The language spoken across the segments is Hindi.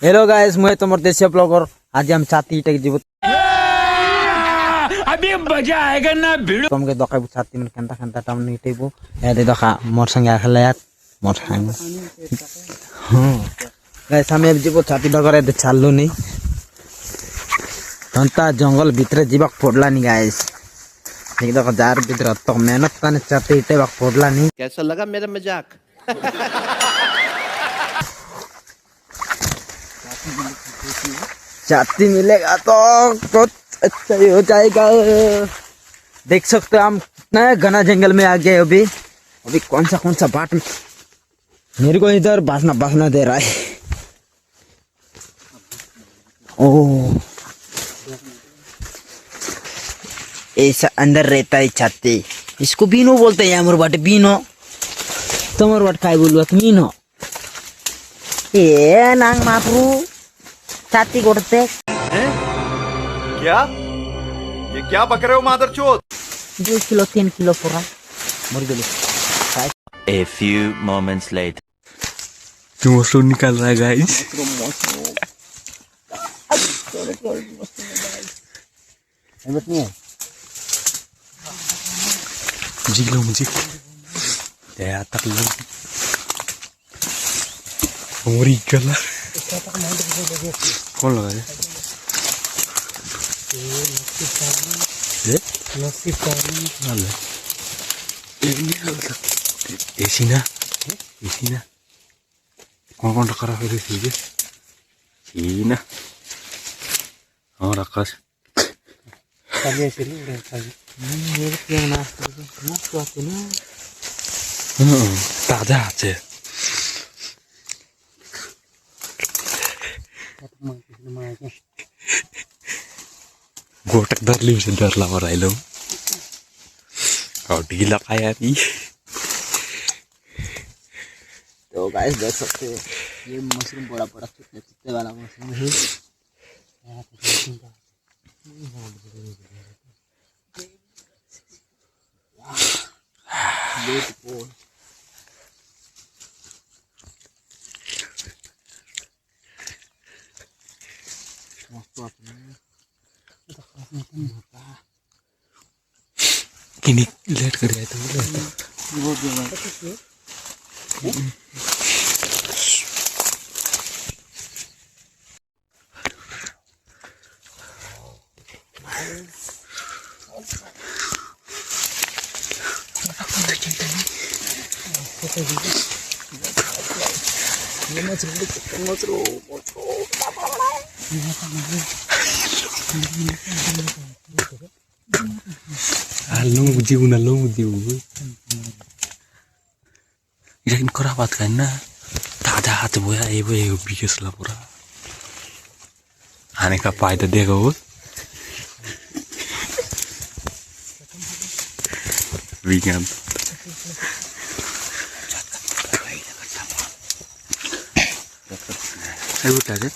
हेलो गाइस मुझे तुम देशी ब्लॉगर आज हम छाती टेक जीव अभी मजा आएगा ना भिड़ तुमके दखाइबु छाती मन केनता केनता टाम निटेबु यादे दखा मोर संगे आखले यार मोर संग हां गाइस हम अब जीव छाती डगरे दे चाललो नहीं तंता जंगल भीतर जीवक पड़ला नहीं गाइस एक दखा जार भीतर तो मेहनत कने छाती टेबक पड़ला नहीं। कैसा लगा मेरा मजाक? छाती मिलेगा तो बहुत अच्छा ही हो जाएगा। देख सकते हो हम कितना घना जंगल में आ गए अभी कौन सा बाट मेरे को इधर बासना दे रहा है। ओह ऐसा अंदर रहता है छाती, इसको बीनो बोलते हैं अमर बाट बीनो तुम्हारे बाट काय बोलवा मीनो ए नांग मापरू छाती गोड़ते क्या ये क्या बक रहे हो मादरचोद? 2 किलो 3 किलो पूरा मर गए। A few moments later. Mushroom निकाल रहा है गाइस। जी लो मुझे दया तक लो मोरी गला कौन लगा है ये नसीब पानी वाला ऐसी ना कौन रखा रहा है इसी के चीना और रखा कभी ऐसे नहीं रहता है मेरे क्या नाश्ता तो ना ताजा है गोटक दर ली से डर लगा रहा है लोग और ढीला खाया नहीं। तो गाइस देख सकते हो ये मशरूम बड़ा चित्ते वाला मशरूम है। किन्हीं लेट कर गया तो वो Lo mujibu. Irain kora bat kan na. Tak ada hati boya ibu bikin selapura. Ane kapai tadi kau. Weekend. Ayo tadi.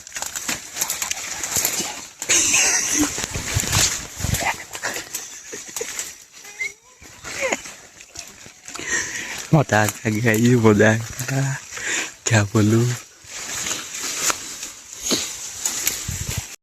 Mau tak lagi kayak ini mau dah, क्या बोलूं।